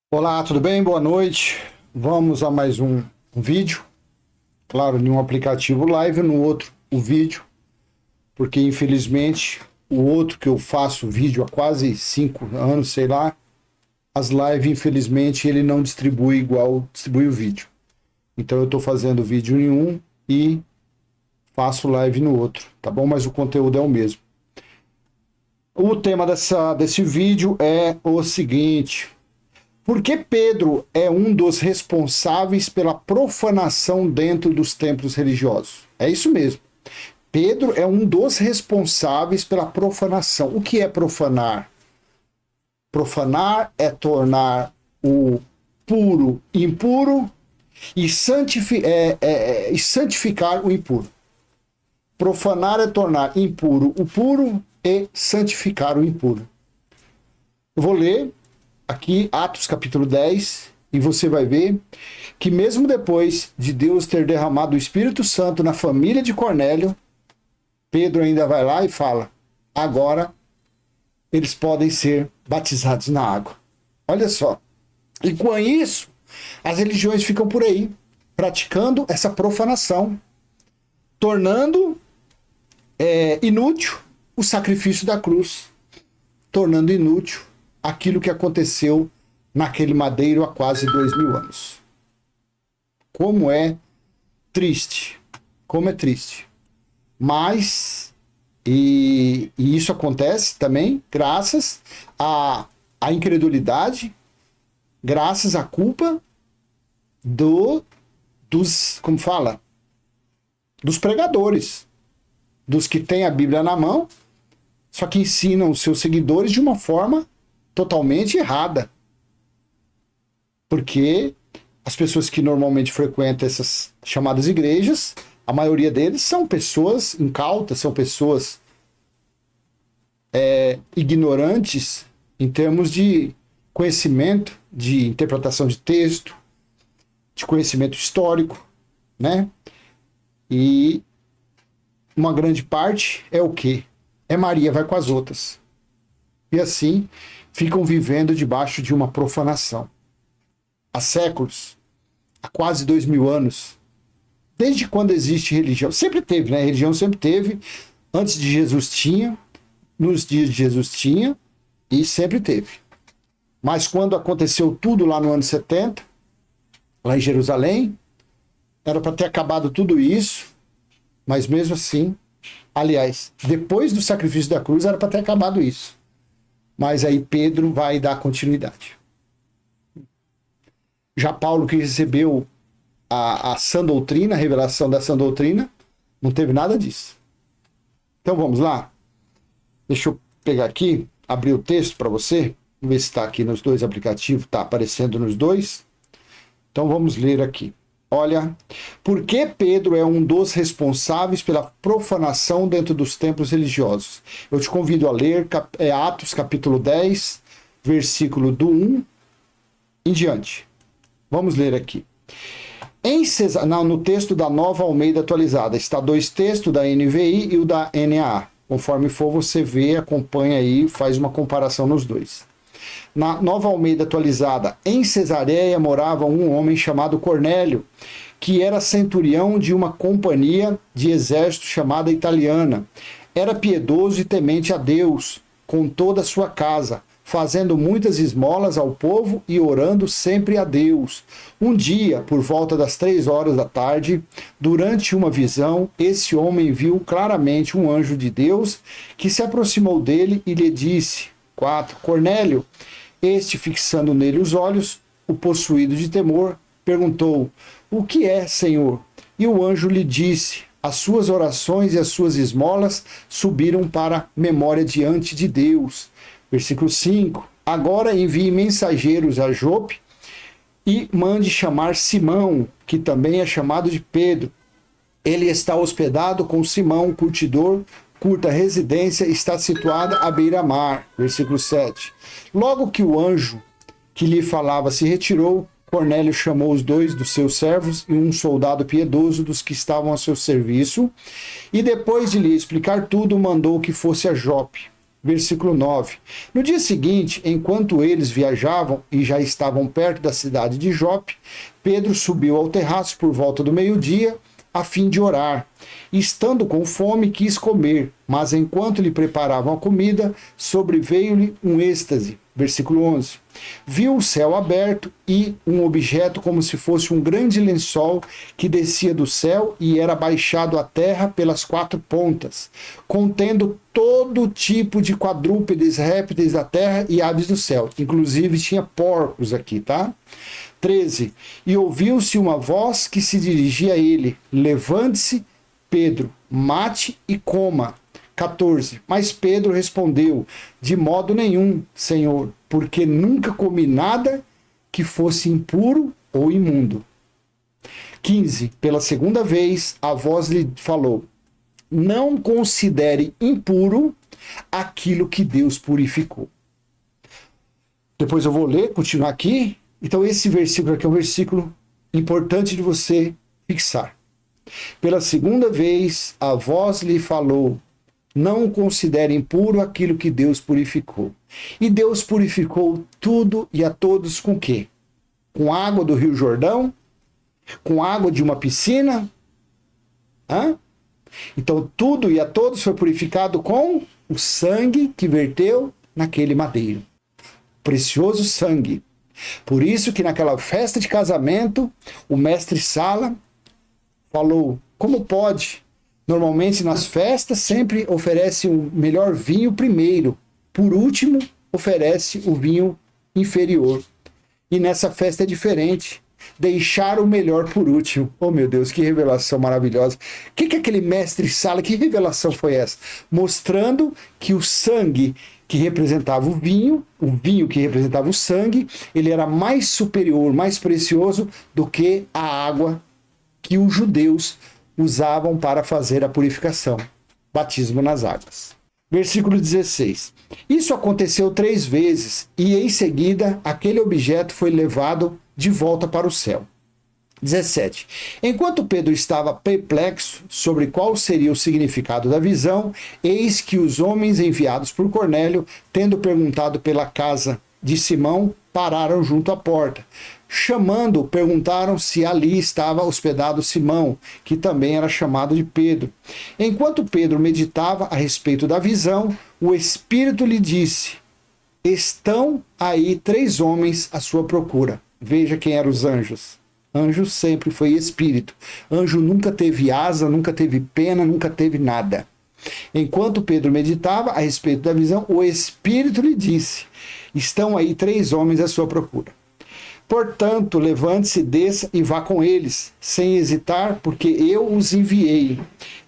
Olá, tudo bem? Boa noite. Vamos a mais um vídeo. Claro, em um aplicativo live, no outro o vídeo, porque infelizmente o outro que eu faço vídeo há quase 5 anos, sei lá, as lives, infelizmente, ele não distribui igual distribui o vídeo. Então eu estou fazendo vídeo em um e faço live no outro, tá bom? Mas o conteúdo é o mesmo. O tema desse vídeo é o seguinte: por que Pedro é um dos responsáveis pela profanação dentro dos templos religiosos? É isso mesmo. Pedro é um dos responsáveis pela profanação. O que é profanar? Profanar é tornar o puro impuro e santificar o impuro. Profanar é tornar impuro o puro e santificar o impuro. Eu vou ler aqui Atos capítulo 10, e você vai ver que mesmo depois de Deus ter derramado o Espírito Santo na família de Cornélio, Pedro ainda vai lá e fala: agora eles podem ser batizados na água. Olha só. E com isso, as religiões ficam por aí, praticando essa profanação, tornando inútil o sacrifício da cruz, tornando inútil aquilo que aconteceu naquele madeiro há quase 2000 anos. Como é triste. Como é triste. Mas, e isso acontece também graças à incredulidade, graças à culpa como fala? Dos pregadores, dos que têm a Bíblia na mão, só que ensinam os seus seguidores de uma forma totalmente errada. Porque as pessoas que normalmente frequentam essas chamadas igrejas, a maioria deles são pessoas incautas, são pessoas ignorantes em termos de conhecimento, de interpretação de texto, de conhecimento histórico, né? E uma grande parte é o quê? É Maria vai com as outras. E assim ficam vivendo debaixo de uma profanação. Há séculos, há quase 2000 anos, desde quando existe religião, sempre teve, né? Religião sempre teve, antes de Jesus tinha, nos dias de Jesus tinha, e sempre teve. Mas quando aconteceu tudo lá no ano 70, lá em Jerusalém, era para ter acabado tudo isso, mas mesmo assim, aliás, depois do sacrifício da cruz, era para ter acabado isso. Mas aí Pedro vai dar continuidade. Já Paulo, que recebeu a sã doutrina, a revelação da sã doutrina, não teve nada disso. Então vamos lá? Deixa eu pegar aqui, abrir o texto para você, vamos ver se está aqui nos dois aplicativos, está aparecendo nos dois. Então vamos ler aqui. Olha, por que Pedro é um dos responsáveis pela profanação dentro dos templos religiosos? Eu te convido a ler Atos capítulo 10, versículo do 1 em diante. Vamos ler aqui. No texto da Nova Almeida Atualizada, está dois textos, da NVI e o da NAA. Conforme for, você vê, acompanha aí, faz uma comparação nos dois. Na Nova Almeida Atualizada, em Cesareia morava um homem chamado Cornélio, que era centurião de uma companhia de exército chamada Italiana. Era piedoso e temente a Deus, com toda a sua casa, fazendo muitas esmolas ao povo e orando sempre a Deus. Um dia, por volta das 3 horas da tarde, durante uma visão, esse homem viu claramente um anjo de Deus que se aproximou dele e lhe disse: 4. Cornélio. Este, fixando nele os olhos, o possuído de temor, perguntou: o que é, Senhor? E o anjo lhe disse: as suas orações e as suas esmolas subiram para memória diante de Deus. Versículo 5. Agora envie mensageiros a Jope e mande chamar Simão, que também é chamado de Pedro. Ele está hospedado com Simão, curtidor, curta residência, está situada à beira-mar. Versículo 7. Logo que o anjo que lhe falava se retirou, Cornélio chamou os dois dos seus servos e um soldado piedoso dos que estavam a seu serviço, e depois de lhe explicar tudo, mandou que fosse a Jope. Versículo 9. No dia seguinte, enquanto eles viajavam e já estavam perto da cidade de Jope, Pedro subiu ao terraço por volta do meio-dia, a fim de orar. E, estando com fome, quis comer, mas enquanto lhe preparavam a comida, sobreveio-lhe um êxtase. Versículo 11. Viu o céu aberto e um objeto como se fosse um grande lençol que descia do céu e era baixado à terra pelas 4 pontas, contendo todo tipo de quadrúpedes, répteis da terra e aves do céu. Inclusive tinha porcos aqui, tá? 13. E ouviu-se uma voz que se dirigia a ele: levante-se, Pedro, mate e coma. 14. Mas Pedro respondeu: de modo nenhum, Senhor, porque nunca comi nada que fosse impuro ou imundo. 15. Pela segunda vez, a voz lhe falou: não considere impuro aquilo que Deus purificou. Depois eu vou ler, continuar aqui. Então esse versículo aqui é um versículo importante de você fixar. Pela segunda vez, a voz lhe falou: não considere impuro aquilo que Deus purificou. E Deus purificou tudo e a todos com quê? Com água do Rio Jordão? Com água de uma piscina? Hã? Então tudo e a todos foi purificado com o sangue que verteu naquele madeiro. Precioso sangue. Por isso que naquela festa de casamento, o mestre Sala falou: como pode? Normalmente nas festas sempre oferece o melhor vinho primeiro, por último oferece o vinho inferior. E nessa festa é diferente. Deixar o melhor por último. Oh meu Deus, que revelação maravilhosa. O que aquele mestre Sala, que revelação foi essa? Mostrando que o sangue que representava o vinho que representava o sangue, ele era mais superior, mais precioso do que a água que os judeus usavam para fazer a purificação, batismo nas águas. Versículo 16. Isso aconteceu 3 vezes, e em seguida aquele objeto foi levado de volta para o céu. 17. Enquanto Pedro estava perplexo sobre qual seria o significado da visão, eis que os homens enviados por Cornélio, tendo perguntado pela casa de Simão, pararam junto à porta. Chamando, perguntaram se ali estava hospedado Simão, que também era chamado de Pedro. Enquanto Pedro meditava a respeito da visão, o Espírito lhe disse: estão aí 3 homens à sua procura. Veja quem eram os anjos. Anjo sempre foi espírito. Anjo nunca teve asa, nunca teve pena, nunca teve nada. Enquanto Pedro meditava a respeito da visão, o Espírito lhe disse: estão aí 3 homens à sua procura. Portanto, levante-se, desça e vá com eles, sem hesitar, porque eu os enviei.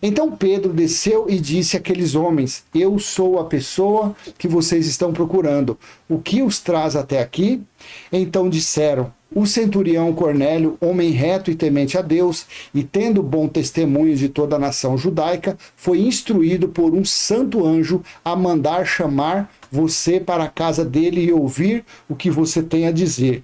Então Pedro desceu e disse àqueles homens: eu sou a pessoa que vocês estão procurando. O que os traz até aqui? Então disseram: o centurião Cornélio, homem reto e temente a Deus, e tendo bom testemunho de toda a nação judaica, foi instruído por um santo anjo a mandar chamar você para a casa dele e ouvir o que você tem a dizer.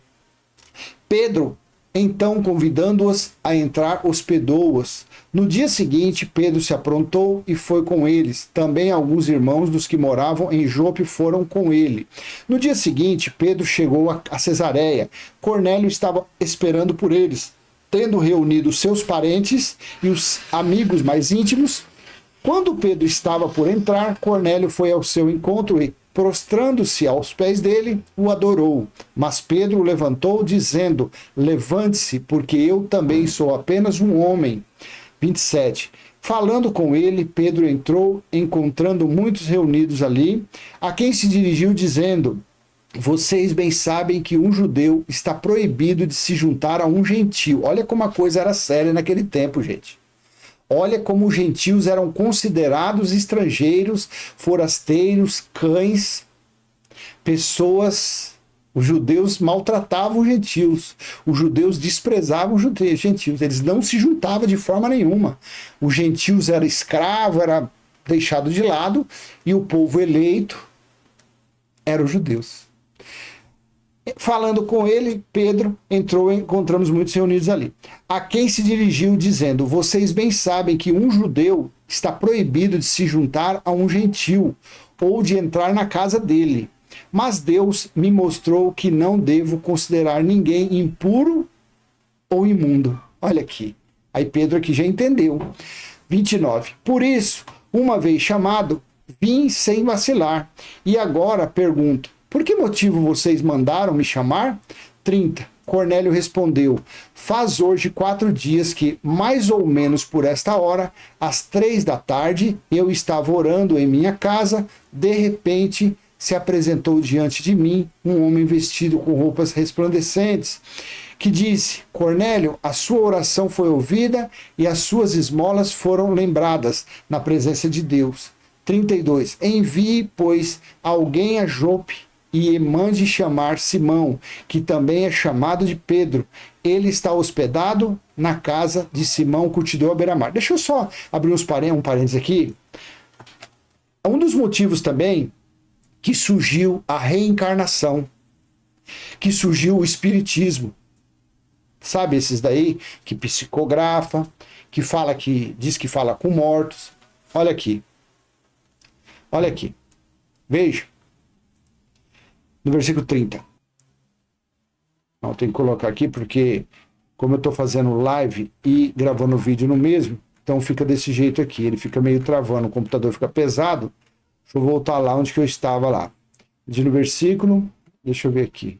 Pedro, então, convidando-os a entrar, hospedou-os. No dia seguinte, Pedro se aprontou e foi com eles. Também alguns irmãos dos que moravam em Jope foram com ele. No dia seguinte, Pedro chegou a Cesareia. Cornélio estava esperando por eles. Tendo reunido seus parentes e os amigos mais íntimos, quando Pedro estava por entrar, Cornélio foi ao seu encontro e, prostrando-se aos pés dele, o adorou. Mas Pedro o levantou, dizendo: levante-se, porque eu também sou apenas um homem. 27. Falando com ele, Pedro entrou, encontrando muitos reunidos ali, a quem se dirigiu, dizendo: vocês bem sabem que um judeu está proibido de se juntar a um gentio. Olha como a coisa era séria naquele tempo, gente. Olha como os gentios eram considerados estrangeiros, forasteiros, cães, pessoas. Os judeus maltratavam os gentios. Os judeus desprezavam os gentios. Eles não se juntavam de forma nenhuma. Os gentios eram escravos, era deixado de lado, e o povo eleito eram os judeus. Falando com ele, Pedro entrou e encontramos muitos reunidos ali. A quem se dirigiu, dizendo: vocês bem sabem que um judeu está proibido de se juntar a um gentio, ou de entrar na casa dele. Mas Deus me mostrou que não devo considerar ninguém impuro ou imundo. Olha aqui. Aí Pedro aqui já entendeu. 29. Por isso, uma vez chamado, vim sem vacilar. E agora pergunto, por que motivo vocês mandaram me chamar? 30. Cornélio respondeu, faz hoje 4 dias que, mais ou menos por esta hora, às 3 da tarde, eu estava orando em minha casa, de repente se apresentou diante de mim um homem vestido com roupas resplandecentes, que disse, Cornélio, a sua oração foi ouvida e as suas esmolas foram lembradas na presença de Deus. 32. Envie, pois, alguém a Jope e mande chamar Simão, que também é chamado de Pedro. Ele está hospedado na casa de Simão, curtidor à beira-mar. Deixa eu só abrir um parênteses aqui. Um dos motivos também que surgiu a reencarnação, que surgiu o espiritismo. Sabe esses daí que psicografa, que fala diz que fala com mortos. Olha aqui. Olha aqui. Veja. No versículo 30. Não, tem que colocar aqui porque, como eu estou fazendo live e gravando o vídeo no mesmo, então fica desse jeito aqui. Ele fica meio travando, o computador fica pesado. Deixa eu voltar lá onde que eu estava lá. No versículo, deixa eu ver aqui.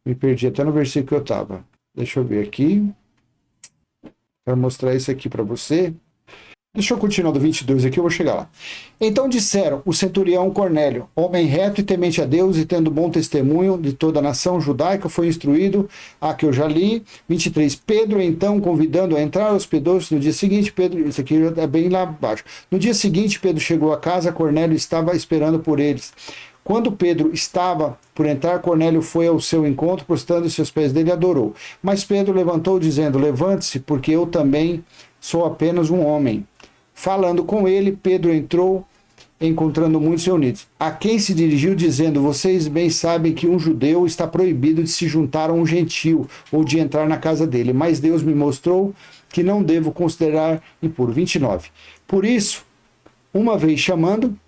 Me perdi até no versículo que eu estava. Deixa eu ver aqui. Quero mostrar isso aqui para você. Deixa eu continuar do 22 aqui, eu vou chegar lá. Então disseram o centurião Cornélio, homem reto e temente a Deus e tendo bom testemunho de toda a nação judaica, foi instruído, a que eu já li. 23. Pedro, então, convidando a entrar, hospedou-se no dia seguinte. Pedro, isso aqui é bem lá abaixo. No dia seguinte, Pedro chegou a casa, Cornélio estava esperando por eles. Quando Pedro estava por entrar, Cornélio foi ao seu encontro, prostrando-se aos pés dele e adorou. Mas Pedro levantou, dizendo, levante-se, porque eu também sou apenas um homem. Falando com ele, Pedro entrou, encontrando muitos reunidos. A quem se dirigiu, dizendo, vocês bem sabem que um judeu está proibido de se juntar a um gentil ou de entrar na casa dele. Mas Deus me mostrou que não devo considerar impuro. 29. Por isso, uma vez chamando,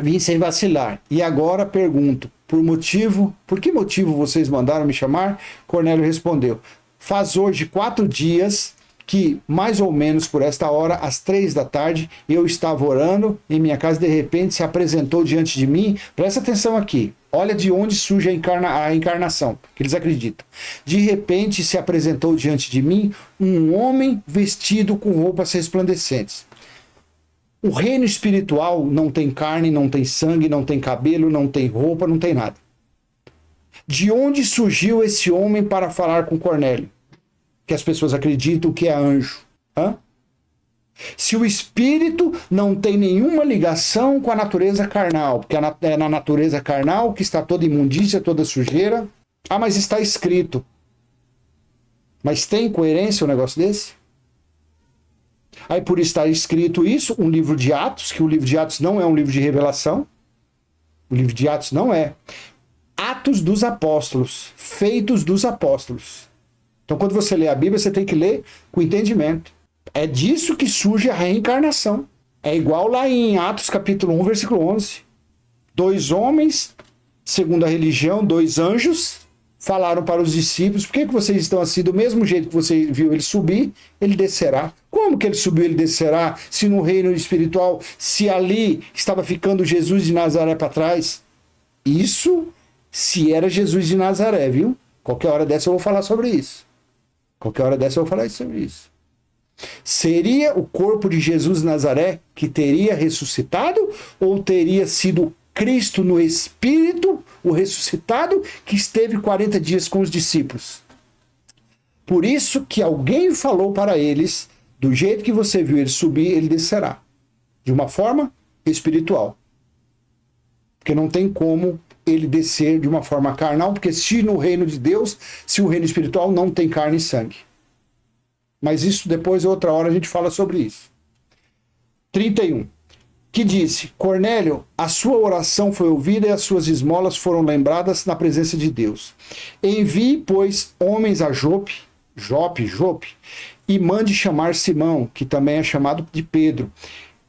vim sem vacilar. E agora pergunto, por que motivo vocês mandaram me chamar? Cornélio respondeu, faz hoje 4 dias que, mais ou menos por esta hora, às 3 da tarde, eu estava orando em minha casa, de repente se apresentou diante de mim. Presta atenção aqui, olha de onde surge a encarnação, que eles acreditam. De repente se apresentou diante de mim um homem vestido com roupas resplandecentes. O reino espiritual não tem carne, não tem sangue, não tem cabelo, não tem roupa, não tem nada. De onde surgiu esse homem para falar com Cornélio? Que as pessoas acreditam que é anjo. Se o espírito não tem nenhuma ligação com a natureza carnal, porque é na natureza carnal que está toda imundícia, toda sujeira. Mas está escrito. Mas tem coerência um negócio desse? Aí por estar escrito isso, um livro de Atos, que o livro de Atos não é um livro de revelação. O livro de Atos não é. Atos dos Apóstolos, feitos dos apóstolos. Então, quando você lê a Bíblia, você tem que ler com entendimento. É disso que surge a reencarnação. É igual lá em Atos capítulo 1, versículo 11. 2 homens, segundo a religião, 2 anjos, falaram para os discípulos, por que vocês estão assim? Do mesmo jeito que você viu ele subir, ele descerá. Como que ele subiu, ele descerá? Se no reino espiritual, se ali estava ficando Jesus de Nazaré para trás. Isso, se era Jesus de Nazaré, viu? Qualquer hora dessa eu vou falar sobre isso. Qualquer hora dessa eu vou falar sobre isso. Seria o corpo de Jesus de Nazaré que teria ressuscitado ou teria sido Cristo no Espírito, o ressuscitado, que esteve 40 dias com os discípulos? Por isso que alguém falou para eles, do jeito que você viu ele subir, ele descerá. De uma forma espiritual. Porque não tem como ele descer de uma forma carnal, porque se no reino de Deus, se o reino espiritual não tem carne e sangue. Mas isso depois, outra hora, a gente fala sobre isso. 31. Que disse, Cornélio, a sua oração foi ouvida e as suas esmolas foram lembradas na presença de Deus. Envie, pois, homens a Jope, e mande chamar Simão, que também é chamado de Pedro.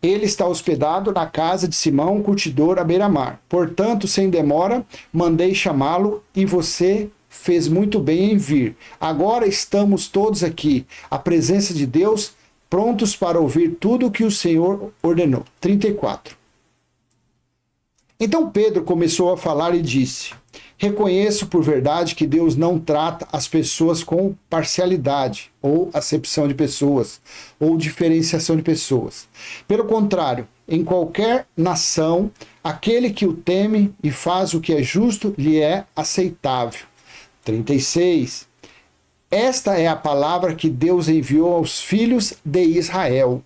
Ele está hospedado na casa de Simão, curtidor à beira-mar. Portanto, sem demora, mandei chamá-lo e você fez muito bem em vir. Agora estamos todos aqui, à presença de Deus, prontos para ouvir tudo o que o Senhor ordenou. 34. Então Pedro começou a falar e disse: reconheço por verdade que Deus não trata as pessoas com parcialidade, ou acepção de pessoas, ou diferenciação de pessoas. Pelo contrário, em qualquer nação, aquele que o teme e faz o que é justo lhe é aceitável. 36. Esta é a palavra que Deus enviou aos filhos de Israel.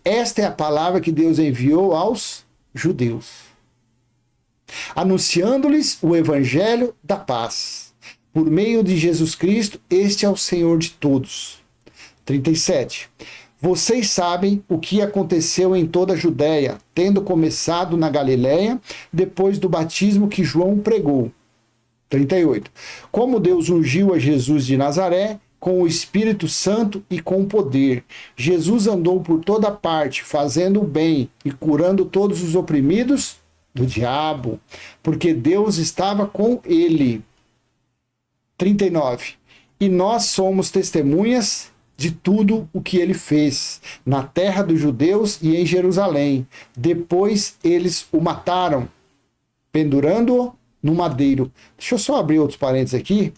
Esta é a palavra que Deus enviou aos judeus, anunciando-lhes o evangelho da paz. Por meio de Jesus Cristo, este é o Senhor de todos. 37. Vocês sabem o que aconteceu em toda a Judéia, tendo começado na Galiléia, depois do batismo que João pregou. 38. Como Deus ungiu a Jesus de Nazaré com o Espírito Santo e com poder. Jesus andou por toda parte, fazendo o bem e curando todos os oprimidos do diabo, porque Deus estava com ele. 39. E nós somos testemunhas de tudo o que ele fez na terra dos judeus e em Jerusalém. Depois eles o mataram, pendurando-o no madeiro. Deixa eu só abrir outros parênteses aqui.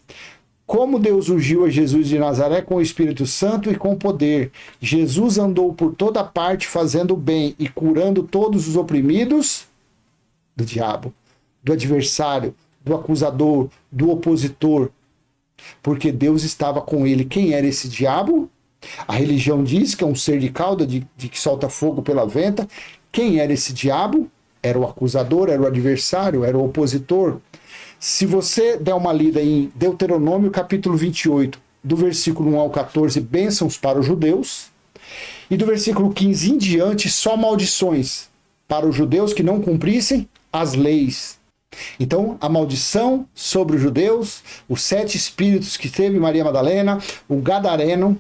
Como Deus ungiu a Jesus de Nazaré com o Espírito Santo e com poder. Jesus andou por toda parte fazendo o bem e curando todos os oprimidos do diabo, do adversário, do acusador, do opositor. Porque Deus estava com ele. Quem era esse diabo? A religião diz que é um ser de cauda de que solta fogo pela venta. Quem era esse diabo? Era o acusador, era o adversário, era o opositor. Se você der uma lida em Deuteronômio capítulo 28, do versículo 1 ao 14, bênçãos para os judeus, e do versículo 15 em diante, só maldições para os judeus que não cumprissem as leis. Então, a maldição sobre os judeus, os 7 espíritos que teve Maria Madalena, o gadareno,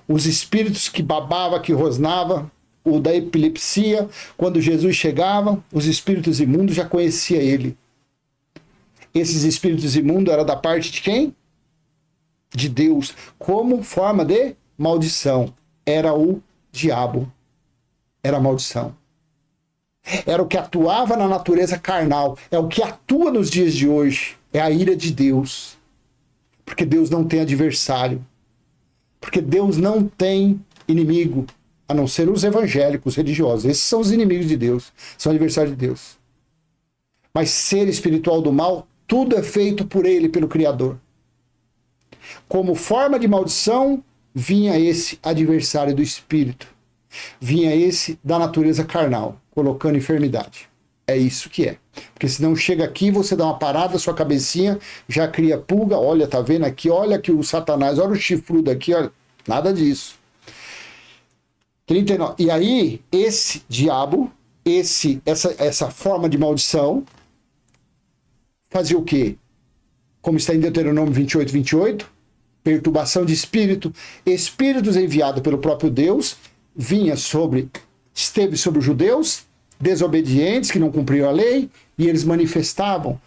os espíritos que babava, que rosnava, o da epilepsia, quando Jesus chegava, os espíritos imundos já conhecia ele. Esses espíritos imundos eram da parte de quem? De Deus, como forma de maldição. Era o diabo. Era a maldição. Era o que atuava na natureza carnal. É o que atua nos dias de hoje. É a ira de Deus. Porque Deus não tem adversário. Porque Deus não tem inimigo, a não ser os evangélicos religiosos. Esses são os inimigos de Deus. São adversários de Deus. Mas ser espiritual do mal, tudo é feito por ele, pelo Criador. Como forma de maldição, vinha esse adversário do espírito. Vinha esse da natureza carnal, colocando enfermidade. É isso que é. Porque senão chega aqui, você dá uma parada, sua cabecinha já cria pulga. Olha, tá vendo aqui? Olha que o Satanás, olha o chifrudo aqui, olha. Nada disso. 39. E aí, esse diabo, essa forma de maldição, fazia o quê? Como está em Deuteronômio 28, 28, perturbação de espírito, espíritos enviados pelo próprio Deus, esteve sobre os judeus, desobedientes, que não cumpriram a lei, e eles manifestavam,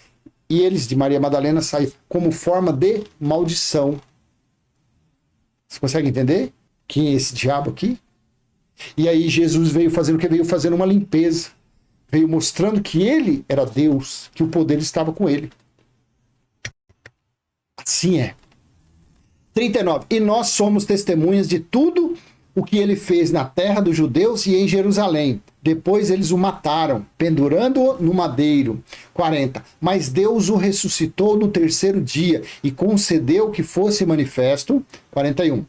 e eles, de Maria Madalena, saíram como forma de maldição. Você consegue entender quem é esse diabo aqui? E aí Jesus veio fazendo o que? Veio fazendo uma limpeza. Veio mostrando que ele era Deus, que o poder estava com ele. Assim é. 39. E nós somos testemunhas de tudo o que ele fez na terra dos judeus e em Jerusalém. Depois eles o mataram, pendurando-o no madeiro. 40. Mas Deus o ressuscitou no terceiro dia e concedeu que fosse manifesto. 41.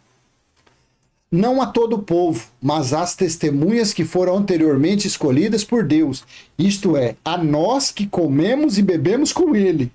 Não a todo o povo, mas às testemunhas que foram anteriormente escolhidas por Deus, isto é, a nós que comemos e bebemos com ele,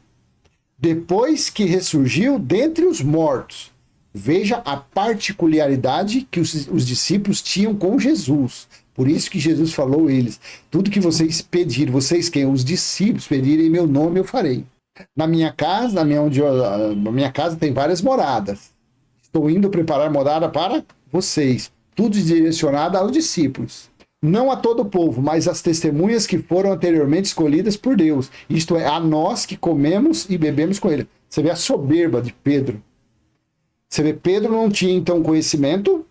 depois que ressurgiu dentre os mortos. Veja a particularidade que os discípulos tinham com Jesus. Por isso que Jesus falou a eles, tudo que vocês pedirem, vocês quem? Os discípulos pedirem em meu nome eu farei. Na minha casa, na minha casa tem várias moradas. Estou indo preparar morada para vocês. tudo direcionado aos discípulos. Não a todo o povo, mas às testemunhas que foram anteriormente escolhidas por Deus. Isto é, a nós que comemos e bebemos com ele. Você vê a soberba de Pedro. Você vê, Pedro não tinha então conhecimento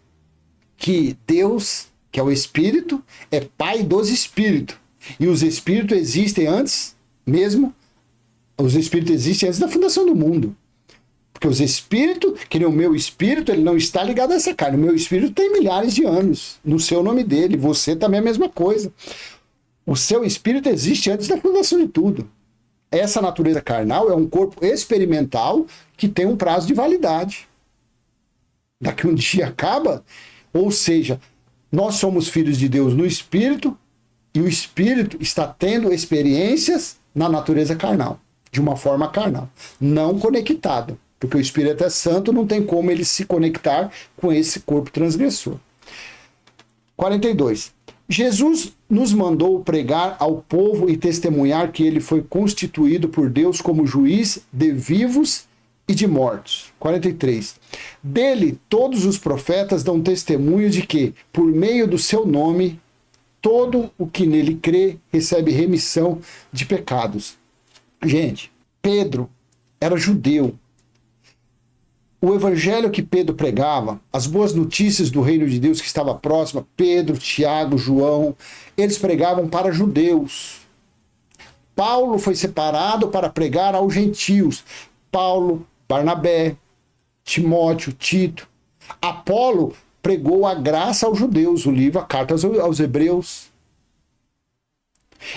que Deus, que é o Espírito, é Pai dos Espíritos. E os Espíritos existem antes mesmo, os Espíritos existem antes da fundação do mundo. Porque os Espíritos, que nem o meu Espírito, ele não está ligado a essa carne. O meu Espírito tem milhares de anos no seu nome dele. Você também é a mesma coisa. O seu Espírito existe antes da fundação de tudo. Essa natureza carnal é um corpo experimental que tem um prazo de validade. Daqui um dia acaba, ou seja, nós somos filhos de Deus no Espírito e o Espírito está tendo experiências na natureza carnal, de uma forma carnal, não conectada, porque o Espírito é santo, não tem como ele se conectar com esse corpo transgressor. 42. Jesus nos mandou pregar ao povo e testemunhar que ele foi constituído por Deus como juiz de vivos e de mortos. 43. Dele, todos os profetas dão testemunho de que, por meio do seu nome, todo o que nele crê recebe remissão de pecados. Gente, Pedro era judeu. O evangelho que Pedro pregava, as boas notícias do reino de Deus que estava próxima, Pedro, Tiago, João, eles pregavam para judeus. Paulo foi separado para pregar aos gentios. Paulo, Barnabé, Timóteo, Tito. Apolo pregou a graça aos judeus, o livro, a carta aos hebreus.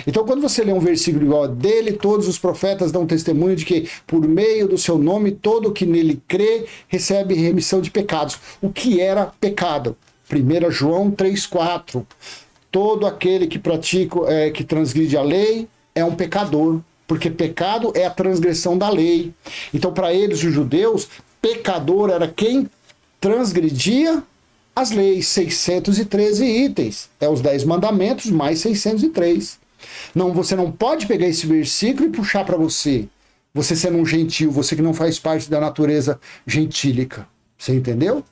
Então, quando você lê um versículo igual dele, todos os profetas dão testemunho de que, por meio do seu nome, todo que nele crê recebe remissão de pecados. O que era pecado? 1 João 3,4. Todo aquele que pratica, que transgride a lei, é um pecador. Porque pecado é a transgressão da lei. Então, para eles, os judeus, pecador era quem transgredia as leis. 613 itens. É os 10 mandamentos mais 603. Não, você não pode pegar esse versículo e puxar para você. Você sendo um gentil, você que não faz parte da natureza gentílica. Você entendeu?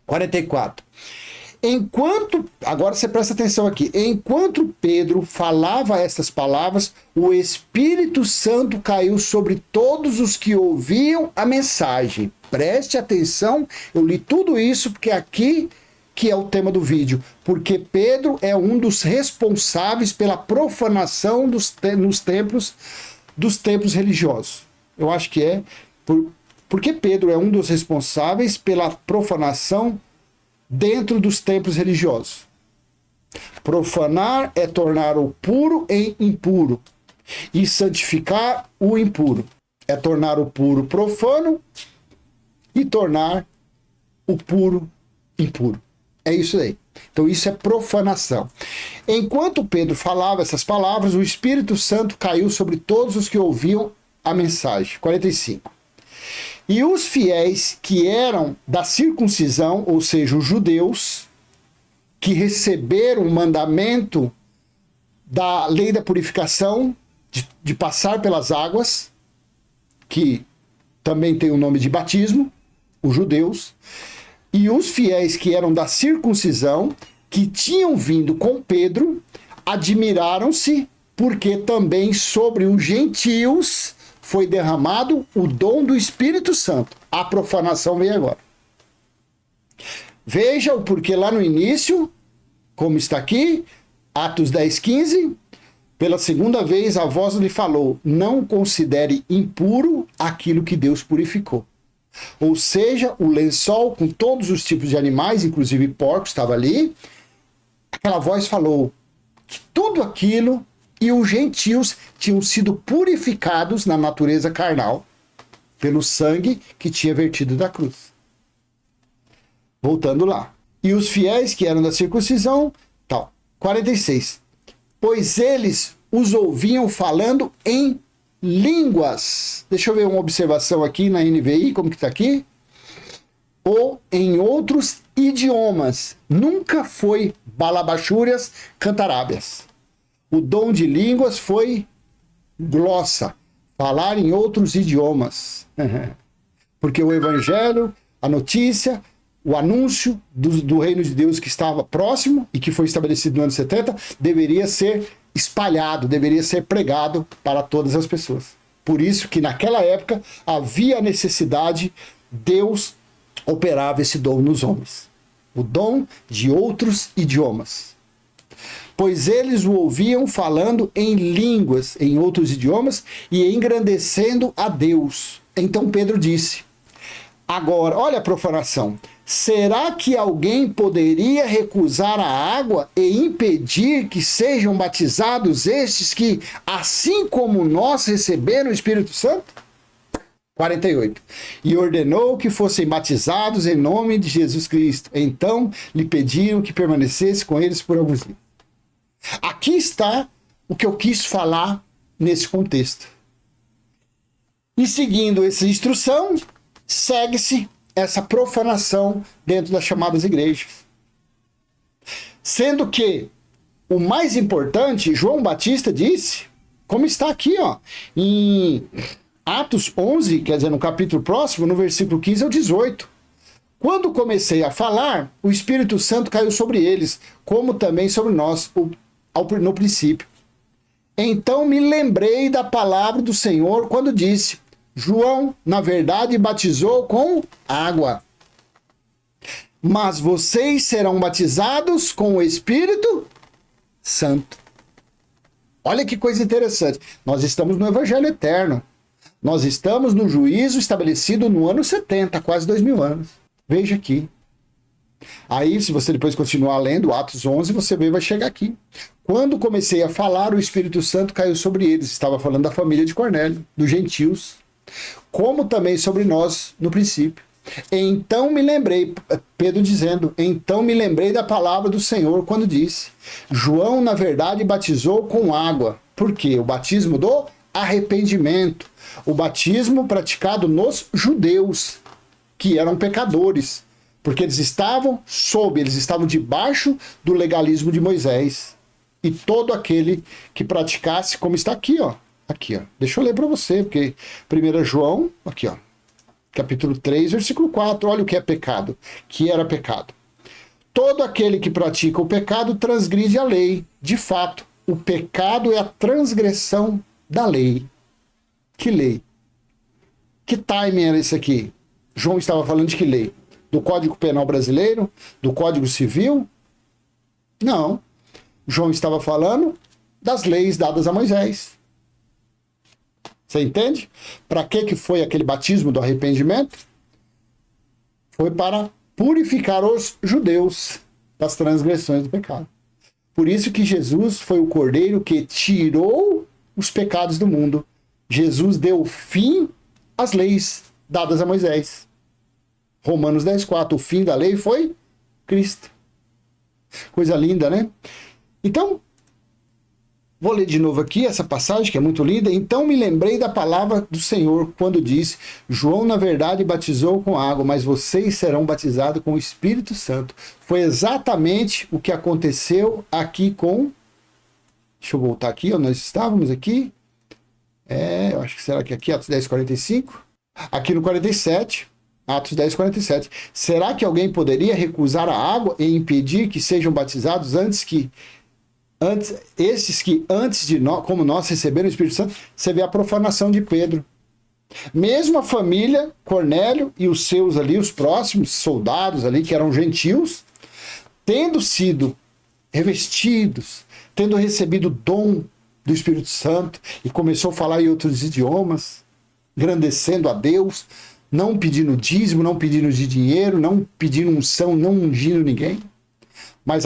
44. Agora você presta atenção aqui. Enquanto Pedro falava estas palavras, o Espírito Santo caiu sobre todos os que ouviam a mensagem. Preste atenção, eu li tudo isso porque aqui que é o tema do vídeo, porque Pedro é um dos responsáveis pela profanação dos templos religiosos. Eu acho que é. Porque Pedro é um dos responsáveis pela profanação dentro dos templos religiosos. Profanar é tornar o puro em impuro. E santificar o impuro. É tornar o puro profano e tornar o puro impuro. É isso aí. Então isso é profanação. Enquanto Pedro falava essas palavras, o Espírito Santo caiu sobre todos os que ouviam a mensagem. 45. E os fiéis que eram da circuncisão, ou seja, os judeus, que receberam o mandamento da lei da purificação, de passar pelas águas, que também tem o nome de batismo, os judeus, e os fiéis que eram da circuncisão, que tinham vindo com Pedro, admiraram-se, porque também sobre os gentios foi derramado o dom do Espírito Santo. A profanação vem agora. Veja o porquê lá no início, como está aqui, Atos 10:15, pela segunda vez a voz lhe falou, não considere impuro aquilo que Deus purificou. Ou seja, o lençol com todos os tipos de animais, inclusive porcos, estava ali. Aquela voz falou que tudo aquilo e os gentios tinham sido purificados na natureza carnal pelo sangue que tinha vertido da cruz. Voltando lá. E os fiéis que eram da circuncisão, tal. 46. Pois eles os ouviam falando em línguas. Deixa eu ver uma observação aqui na NVI, como que está aqui. Ou em outros idiomas. Nunca foi balabachúrias, cantarábias. O dom de línguas foi glossa, falar em outros idiomas. Porque o evangelho, a notícia, o anúncio do reino de Deus que estava próximo e que foi estabelecido no ano 70 deveria ser espalhado, deveria ser pregado para todas as pessoas. Por isso que naquela época havia necessidade, Deus operava esse dom nos homens. O dom de outros idiomas. Pois eles o ouviam falando em línguas, em outros idiomas, e engrandecendo a Deus. Então Pedro disse, agora, olha a profanação, será que alguém poderia recusar a água e impedir que sejam batizados estes que, assim como nós, receberam o Espírito Santo? 48. E ordenou que fossem batizados em nome de Jesus Cristo. Então lhe pediram que permanecesse com eles por alguns dias. Aqui está o que eu quis falar nesse contexto. E seguindo essa instrução, segue-se essa profanação dentro das chamadas igrejas. Sendo que o mais importante, João Batista disse, como está aqui, ó, em Atos 11, quer dizer, no capítulo próximo, no versículo 15 ao 18. Quando comecei a falar, o Espírito Santo caiu sobre eles, como também sobre nós, no princípio. Então me lembrei da palavra do Senhor quando disse, João, na verdade, batizou com água. Mas vocês serão batizados com o Espírito Santo. Olha que coisa interessante. Nós estamos no Evangelho Eterno. Nós estamos no juízo estabelecido no ano 70, quase 2000 anos. Veja aqui. Aí, se você depois continuar lendo Atos 11, você vai chegar aqui. Quando comecei a falar, o Espírito Santo caiu sobre eles. Estava falando da família de Cornélio, dos gentios. Como também sobre nós no princípio. Então me lembrei, Pedro dizendo, então me lembrei da palavra do Senhor quando disse, João, na verdade, batizou com água. Por quê? O batismo do arrependimento. O batismo praticado nos judeus, que eram pecadores, porque eles estavam debaixo do legalismo de Moisés. E todo aquele que praticasse, como está aqui, ó. Aqui, ó. Deixa eu ler para você, porque 1 João, aqui, ó. Capítulo 3, versículo 4. Olha o que é pecado, que era pecado. Todo aquele que pratica o pecado transgride a lei. De fato, o pecado é a transgressão da lei. Que lei? Que timing era esse aqui? João estava falando de que lei? Do Código Penal Brasileiro? Do Código Civil? Não. João estava falando das leis dadas a Moisés. Você entende? Para que foi aquele batismo do arrependimento? Foi para purificar os judeus das transgressões do pecado. Por isso que Jesus foi o cordeiro que tirou os pecados do mundo. Jesus deu fim às leis dadas a Moisés. Romanos 10:4. O fim da lei foi Cristo. Coisa linda, né? Então, vou ler de novo aqui essa passagem que é muito linda. Então me lembrei da palavra do Senhor quando disse, João na verdade batizou com água, mas vocês serão batizados com o Espírito Santo. Foi exatamente o que aconteceu aqui com... Deixa eu voltar aqui, ó, nós estávamos aqui. Eu acho que será que aqui, Atos 10:45? Aqui no 47, Atos 10:47. Será que alguém poderia recusar a água e impedir que sejam batizados esses que antes de nós, como nós receberam o Espírito Santo? Você vê a profanação de Pedro. Mesmo a família, Cornélio e os seus ali, os próximos soldados ali, que eram gentios, tendo sido revestidos, tendo recebido o dom do Espírito Santo, e começou a falar em outros idiomas, engrandecendo a Deus, não pedindo dízimo, não pedindo de dinheiro, não pedindo unção, não ungindo ninguém, mas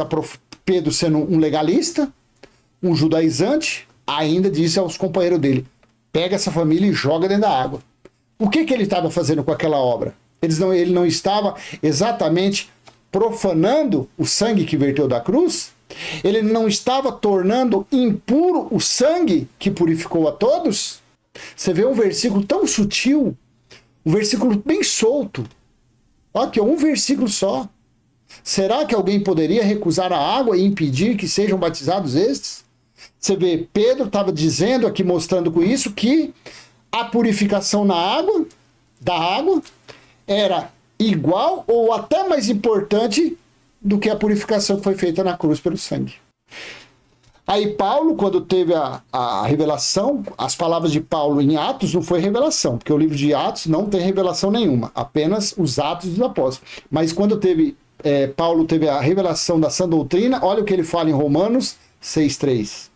Pedro, sendo um legalista, um judaizante, ainda disse aos companheiros dele, pega essa família e joga dentro da água. O que ele estava fazendo com aquela obra? Ele não estava exatamente profanando o sangue que verteu da cruz? Ele não estava tornando impuro o sangue que purificou a todos? Você vê um versículo tão sutil, um versículo bem solto. Olha aqui, um versículo só. Será que alguém poderia recusar a água e impedir que sejam batizados estes? Você vê, Pedro estava dizendo aqui, mostrando com isso, que a purificação da água era igual ou até mais importante do que a purificação que foi feita na cruz pelo sangue. Aí Paulo, quando teve a revelação, as palavras de Paulo em Atos não foi revelação, porque o livro de Atos não tem revelação nenhuma, apenas os Atos dos Apóstolos. Mas quando Paulo teve a revelação da sã doutrina, olha o que ele fala em Romanos 6,3.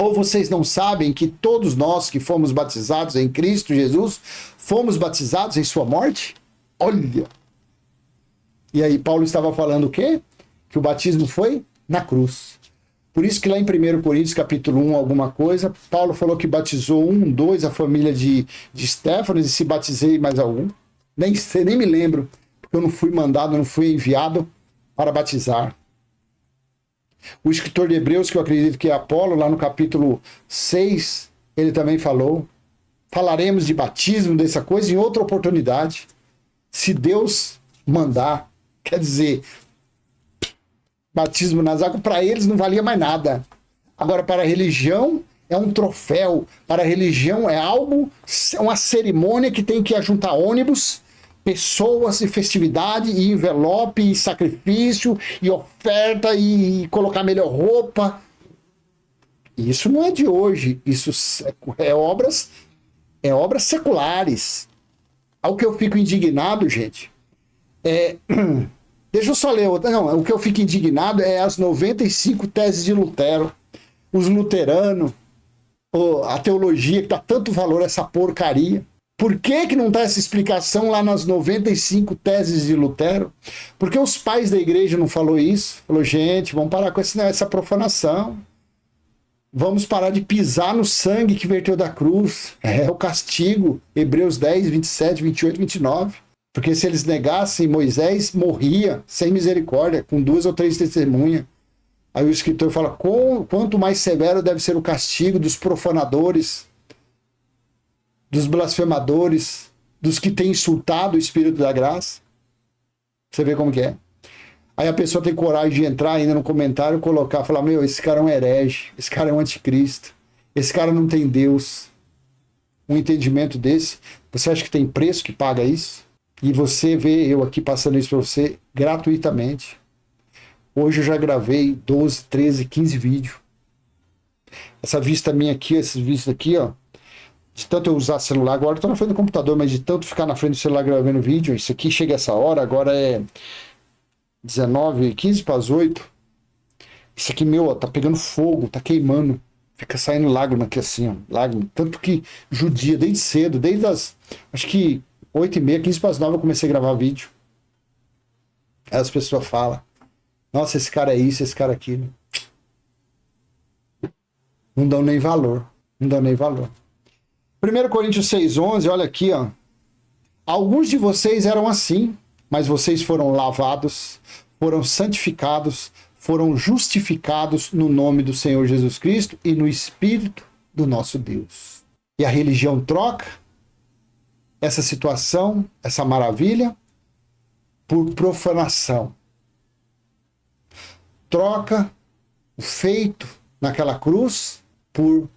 Ou vocês não sabem que todos nós que fomos batizados em Cristo Jesus, fomos batizados em sua morte? Olha! E aí Paulo estava falando o quê? Que o batismo foi na cruz. Por isso que lá em 1 Coríntios, capítulo 1, alguma coisa, Paulo falou que batizou 2, a família de Estéfanas, e se batizei mais algum. Nem me lembro, porque eu não fui mandado, não fui enviado para batizar. O escritor de Hebreus, que eu acredito que é Apolo, lá no capítulo 6, ele também falou. Falaremos de batismo, dessa coisa, em outra oportunidade. Se Deus mandar. Quer dizer, batismo nas águas, para eles não valia mais nada. Agora, para a religião, é um troféu. Para a religião, é algo, é uma cerimônia que tem que ajuntar ônibus, pessoas e festividade, e envelope, e sacrifício, e oferta, e colocar melhor roupa. Isso não é de hoje. Isso é obras seculares. Ao que eu fico indignado, gente, deixa eu só ler outra. Não, o que eu fico indignado é as 95 teses de Lutero. Os luteranos, a teologia que dá tanto valor a essa porcaria. Por que não está essa explicação lá nas 95 teses de Lutero? Porque os pais da igreja não falou isso? Falou, gente, vamos parar com essa profanação. Vamos parar de pisar no sangue que verteu da cruz. É o castigo. Hebreus 10, 27, 28, 29. Porque se eles negassem, Moisés morria sem misericórdia, com 2 ou 3 testemunhas. Aí o escritor fala, quanto mais severo deve ser o castigo dos profanadores, dos blasfemadores, dos que têm insultado o Espírito da graça. Você vê como que é. Aí a pessoa tem coragem de entrar ainda no comentário e colocar, falar, esse cara é um herege, esse cara é um anticristo, esse cara não tem Deus. Um entendimento desse, você acha que tem preço que paga isso? E você vê eu aqui passando isso para você gratuitamente. Hoje eu já gravei 12, 13, 15 vídeos. Essa vista minha aqui, esses vídeos aqui, ó. De tanto eu usar celular, agora eu tô na frente do computador, mas de tanto ficar na frente do celular gravando vídeo, isso aqui chega essa hora, agora é 19, 15 para as 8. Isso aqui, ó, tá pegando fogo, tá queimando. Fica saindo lágrima aqui assim, ó. Lágrima. Tanto que judia desde cedo, desde as, acho que 8h30, 15 para as 9 eu comecei a gravar vídeo. Aí as pessoas falam, nossa, esse cara é isso, esse cara é aquilo. Não dão nem valor. Não dão nem valor. 1 Coríntios 6,11, olha aqui, ó. Alguns de vocês eram assim, mas vocês foram lavados, foram santificados, foram justificados no nome do Senhor Jesus Cristo e no Espírito do nosso Deus. E a religião troca essa situação, essa maravilha, por profanação. Troca o feito naquela cruz por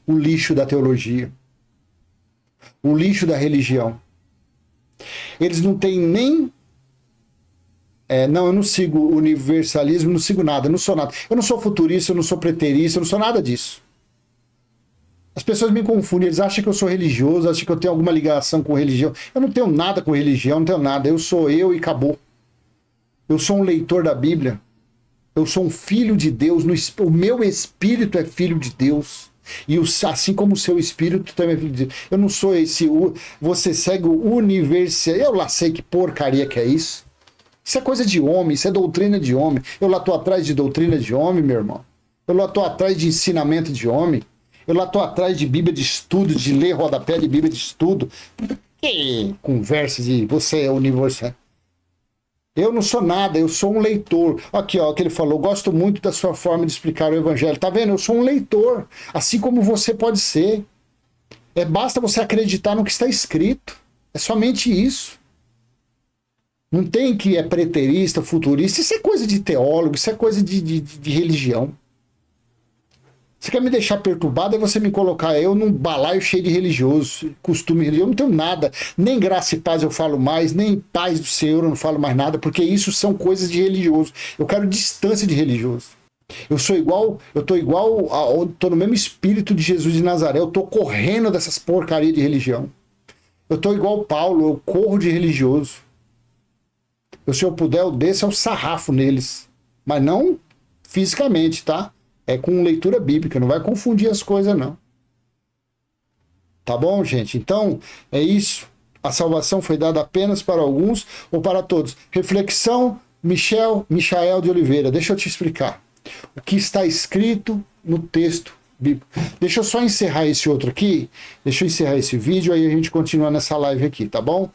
o lixo da teologia, o lixo da religião. Eles não têm nem... não, eu não sigo universalismo, não sigo nada, não sou nada. Eu não sou futurista, eu não sou preterista, eu não sou nada disso. As pessoas me confundem, eles acham que eu sou religioso, acham que eu tenho alguma ligação com religião. Eu não tenho nada com religião, não tenho nada. Eu sou eu e acabou. Eu sou um leitor da Bíblia. Eu sou um filho de Deus. O meu espírito é filho de Deus. E assim como o seu espírito também é filho de Deus. Eu não sou esse... Você segue o universal. Eu lá sei que porcaria que é isso. Isso é coisa de homem, isso é doutrina de homem. Eu lá estou atrás de doutrina de homem, meu irmão. Eu lá estou atrás de ensinamento de homem. Eu lá estou atrás de Bíblia de estudo, de ler rodapé de Bíblia de estudo. Que conversa de você é universal. Eu não sou nada, eu sou um leitor. Aqui, ó, o que ele falou, gosto muito da sua forma de explicar o evangelho. Tá vendo? Eu sou um leitor, assim como você pode ser. Basta você acreditar no que está escrito. É somente isso. Não tem que é preterista, futurista. Isso é coisa de teólogo, isso é coisa de religião. Você quer me deixar perturbado, é você me colocar eu num balaio cheio de religioso, costume religioso. Eu não tenho nada, nem graça e paz eu falo mais, nem paz do Senhor eu não falo mais nada, porque isso são coisas de religioso. Eu quero distância de religioso. Eu sou igual, eu tô no mesmo espírito de Jesus de Nazaré, eu tô correndo dessas porcarias de religião. Eu tô igual Paulo, eu corro de religioso. Se eu puder, eu desço o sarrafo neles. Mas não fisicamente, tá? É com leitura bíblica, não vai confundir as coisas, não. Tá bom, gente? Então, é isso. A salvação foi dada apenas para alguns ou para todos? Reflexão, Michael de Oliveira. Deixa eu te explicar. O que está escrito no texto bíblico. Deixa eu só encerrar esse outro aqui. Deixa eu encerrar esse vídeo, aí a gente continua nessa live aqui, tá bom?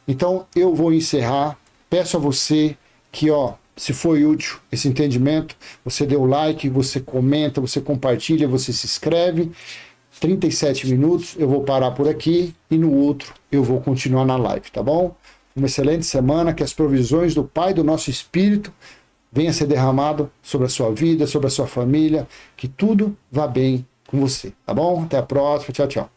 Então, eu vou encerrar. Peço a você que, se foi útil esse entendimento, você dê o like, você comenta, você compartilha, você se inscreve. 37 minutos, eu vou parar por aqui e no outro eu vou continuar na live, tá bom? Uma excelente semana, que as provisões do Pai do nosso Espírito venham a ser derramado sobre a sua vida, sobre a sua família, que tudo vá bem com você, tá bom? Até a próxima, tchau, tchau.